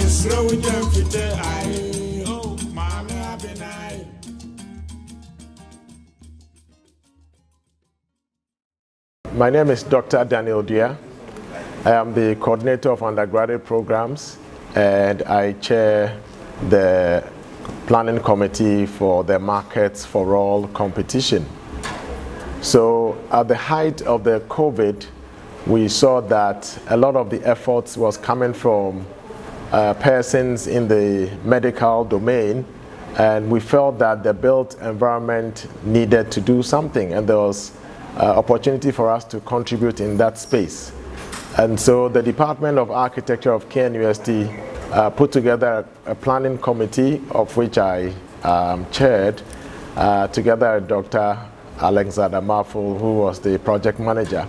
My name is Dr. Daniel Dia. I am the coordinator of undergraduate programs and I chair the planning committee for the Markets-for-ALL competition. So at the height of the COVID, we saw that a lot of the efforts was coming from persons in the medical domain, and we felt that the built environment needed to do something, and there was opportunity for us to contribute in that space. And so the Department of Architecture of KNUST put together a planning committee, of which I chaired, together with Dr. Alexander Marful, who was the project manager,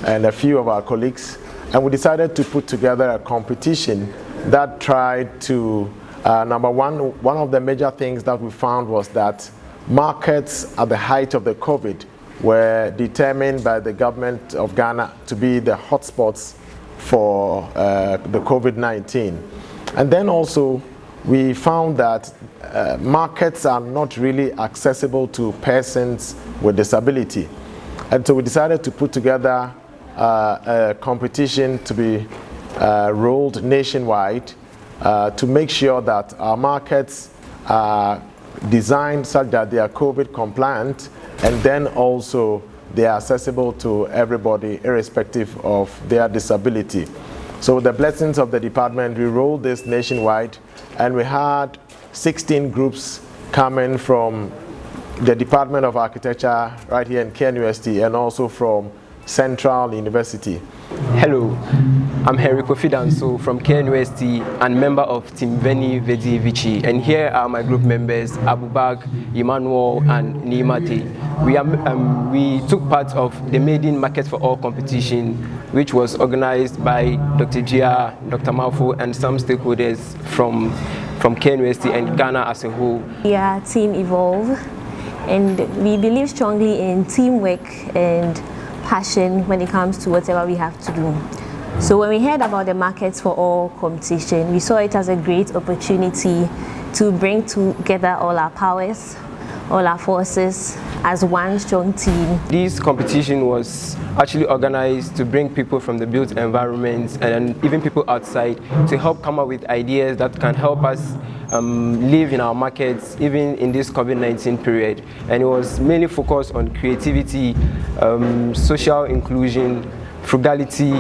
and a few of our colleagues. And we decided to put together a competition that tried to, number one of the major things that we found was that markets at the height of the COVID were determined by the government of Ghana to be the hotspots for the COVID-19. And then also we found that markets are not really accessible to persons with disability. And so we decided to put together a competition to be rolled nationwide to make sure that our markets are designed such that they are COVID compliant, and then also they are accessible to everybody irrespective of their disability. So with the blessings of the department, we rolled this nationwide, and we had 16 groups coming from the Department of Architecture right here in KNUST and also from Central University. Hello, I'm Henrico Fidanso from KNUST and member of Team Veni Vidi Vici, and here are my group members Abubak, Emmanuel and Niimate. We took part of the Maiden Market-for-ALL competition, which was organized by Dr. Gia, Dr. Malfo and some stakeholders from KNUST and Ghana as a whole. We are Team Evolve, and we believe strongly in teamwork and passion when it comes to whatever we have to do. So when we heard about the Markets-for-ALL competition, we saw it as a great opportunity to bring together all our powers, all our forces as one strong team. This competition was actually organized to bring people from the built environment and even people outside to help come up with ideas that can help us live in our markets even in this COVID-19 period. And it was mainly focused on creativity, social inclusion, frugality,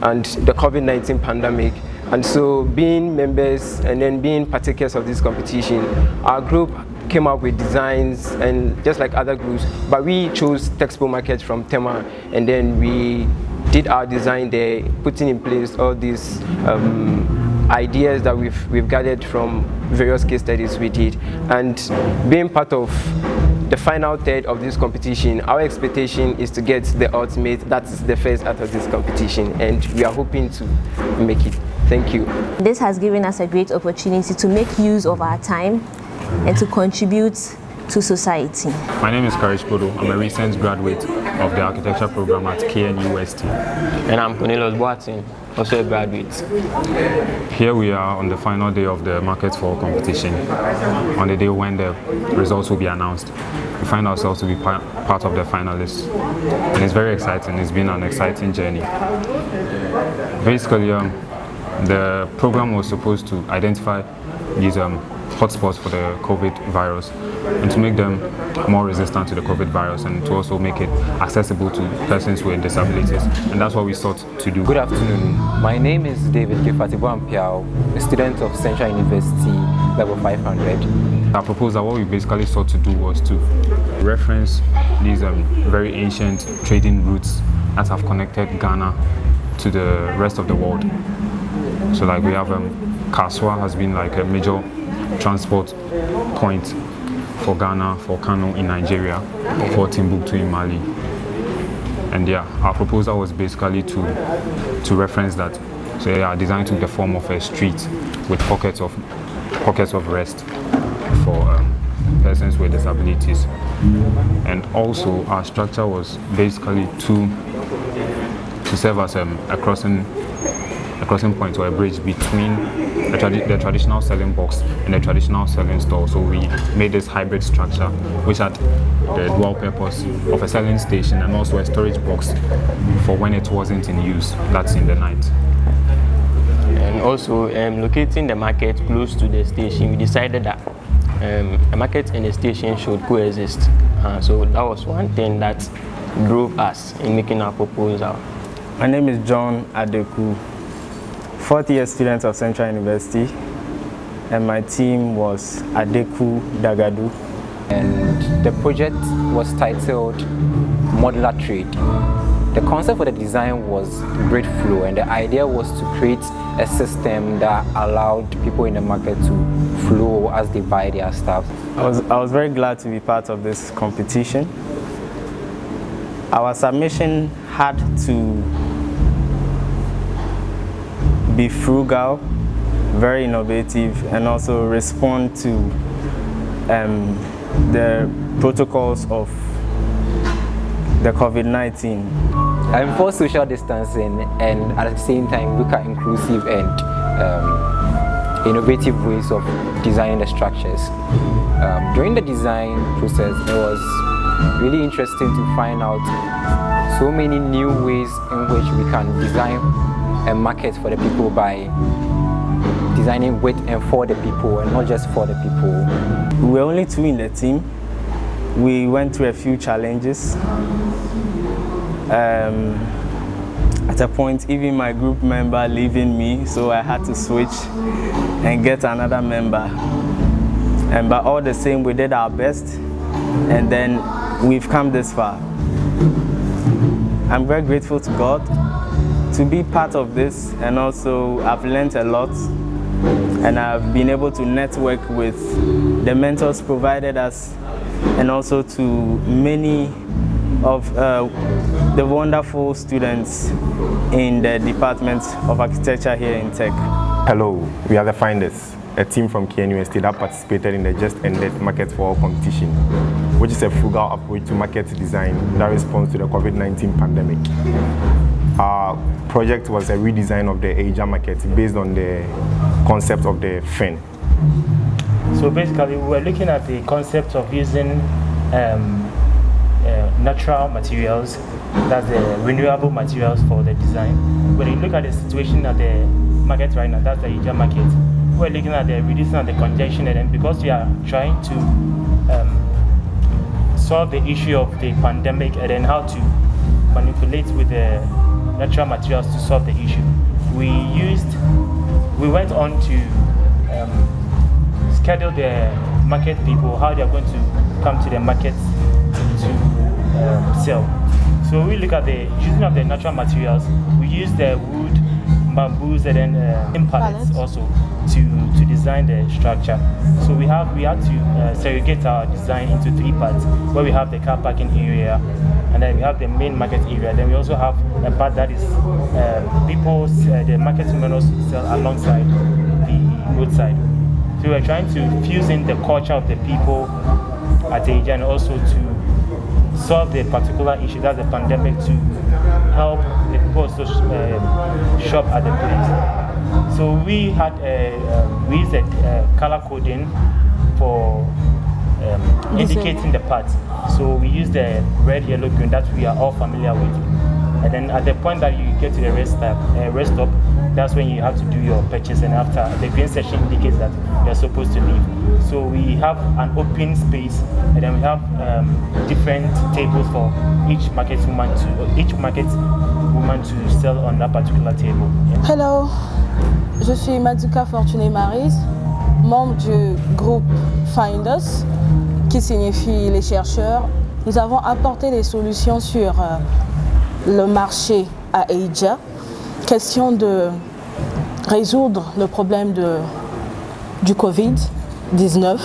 and the COVID-19 pandemic. And so being members and then being partakers of this competition, our group came up with designs and just like other groups, but we chose textile markets from Tema, and then we did our design there, putting in place all these ideas that we've gathered from various case studies we did. And being part of the final third of this competition, our expectation is to get the ultimate, that's the first out of this competition, and we are hoping to make it. Thank you. This has given us a great opportunity to make use of our time and to contribute to society. My name is Karish Bodo. I'm a recent graduate of the architecture program at KNUST. And I'm Cornelius Boatin, also a graduate. Here we are on the final day of the Markets-for-ALL competition, on the day when the results will be announced. We find ourselves to be part of the finalists, and it's very exciting. It's been an exciting journey. Basically, the program was supposed to identify these hotspots for the COVID virus and to make them more resistant to the COVID virus, and to also make it accessible to persons with disabilities, and that's what we sought to do. Good afternoon. My name is David Kefatibuampiao, a student of Central University, level 500. Our proposal, what we basically sought to do was to reference these very ancient trading routes that have connected Ghana to the rest of the world. So like we have Kaswa has been like a major transport point for Ghana, for Kano in Nigeria, for Timbuktu in Mali. And yeah, our proposal was basically to reference that. So yeah, our design took the form of a street with pockets of rest for persons with disabilities. And also our structure was basically to serve as a crossing a crossing point or a bridge between the traditional selling box and the traditional selling store. So we made this hybrid structure, which had the dual purpose of a selling station and also a storage box for when it wasn't in use, that's in the night. And also locating the market close to the station, we decided that a market and a station should coexist. So that was one thing that drove us in making our proposal. My name is John Adeku, fourth year student of Central University, and my team was Adeku Dagadu. And the project was titled Modular Trade. The concept for the design was grid flow, and the idea was to create a system that allowed people in the market to flow as they buy their stuff. I was very glad to be part of this competition. Our submission had to be frugal, very innovative, and also respond to the protocols of the COVID-19. Enforce social distancing and at the same time look at inclusive and innovative ways of designing the structures. During the design process, it was really interesting to find out so many new ways in which we can design a market for the people by designing with and for the people and not just for the people. We were only two in the team. We went through a few challenges. At a point, even my group member leaving me, so I had to switch and get another member. But all the same, we did our best, and then we've come this far. I'm very grateful to God to be part of this, and also I've learned a lot, and I've been able to network with the mentors provided us, and also to many of the wonderful students in the Department of Architecture here in Tech. Hello, we are the Finders, a team from KNUST that participated in the just ended MARKET-4-ALL competition, which is a frugal approach to market design that responds to the COVID-19 pandemic. Our project was a redesign of the Asia market based on the concept of the fin. So basically, we were looking at the concept of using natural materials, that's the renewable materials for the design. When you look at the situation at the market right now, that's the Asia market, we're looking at the reducing of the congestion, and then because we are trying to solve the issue of the pandemic and then how to manipulate with the natural materials to solve the issue, we went on to schedule the market people, how they are going to come to the market to sell. So we look at the using of the natural materials. We use the wood, bamboos, and then pallets also to design the structure. So we had to segregate our design into three parts, where we have the car parking area, and then we have the main market area. Then we also have a part that is the market women sell alongside the roadside. So we're trying to fuse in the culture of the people at Asia, and also to solve the particular issue, that's the pandemic, to help the people also shop at the place. So we used color coding for indicating the parts. So we use the red, yellow, green that we are all familiar with. And then at the point that you get to the rest stop, that's when you have to do your purchase, and after the green section indicates that you're supposed to leave. So we have an open space, and then we have different tables for each market woman to sell on that particular table. Yeah. Hello, je suis Maduka Fortuné Maryse, membre du groupe Finders, qui signifie les chercheurs. Nous avons apporté des solutions sur le marché à Asia. Question de résoudre le problème du Covid-19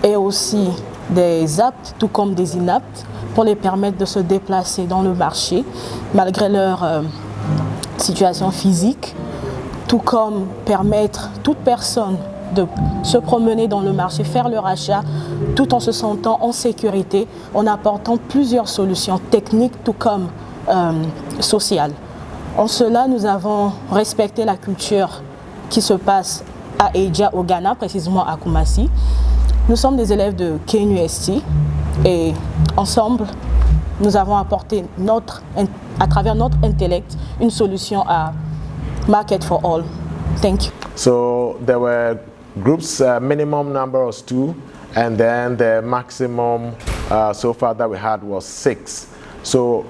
et aussi des aptes tout comme des inaptes pour les permettre de se déplacer dans le marché malgré leur situation physique, tout comme permettre toute personne de se promener dans le marché, faire leur achat tout en se sentant en sécurité en apportant plusieurs solutions techniques tout comme sociales. En cela, nous avons respecté la culture qui se passe à Eja, au Ghana, précisément à Kumasi. Nous sommes des élèves de Knust et ensemble, nous avons apporté à travers notre intellect une solution à MARKET-4-ALL. Thank you. So there were groups, minimum number was 2, and then the maximum so far that we had was 6. So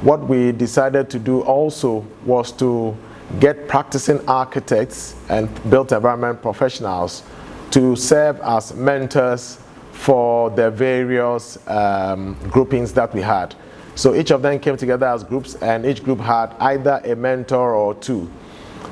what we decided to do also was to get practicing architects and built environment professionals to serve as mentors for the various groupings that we had. So each of them came together as groups, and each group had either a mentor or 2.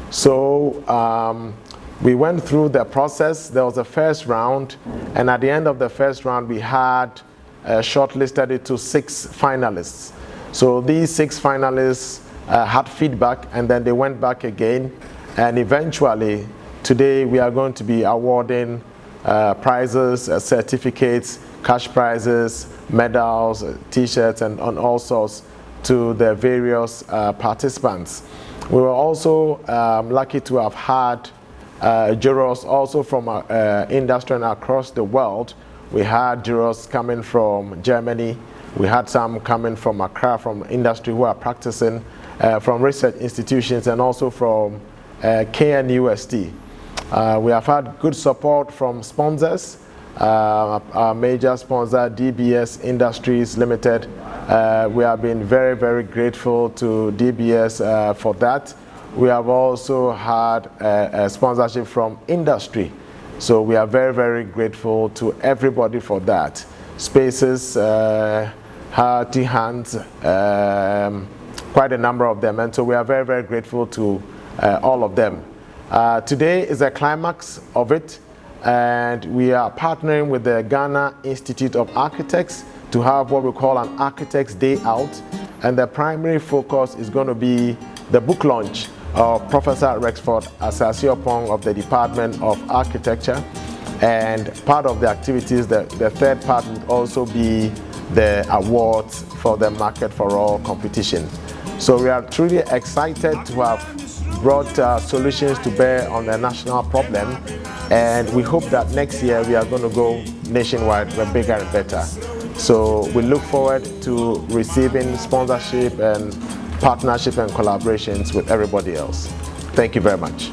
So we went through the process. There was a first round, and at the end of the first round we had shortlisted it to 6 finalists. So these 6 finalists had feedback, and then they went back again, and eventually today we are going to be awarding prizes, certificates, cash prizes, medals, t-shirts, and all sorts to the various participants. We were also lucky to have had jurors also from industry and across the world. We had jurors coming from Germany. We had some coming from Accra, from industry who are practicing, from research institutions, and also from KNUST. We have had good support from sponsors. Our major sponsor, DBS Industries Limited. We have been very, very grateful to DBS for that. We have also had a sponsorship from industry. So we are very, very grateful to everybody for that. Spaces, Hearty Hands, quite a number of them. And so we are very, very grateful to all of them. Today is the climax of it, and we are partnering with the Ghana Institute of Architects to have what we call an Architects Day Out, and the primary focus is going to be the book launch of Professor Rexford Asasiopong of the Department of Architecture, and part of the activities, the third part would also be the awards for the MARKET-4-ALL competition. So we are truly excited to have brought solutions to bear on a national problem, and we hope that next year we are going to go nationwide, we're bigger and better. So we look forward to receiving sponsorship and partnership and collaborations with everybody else. Thank you very much.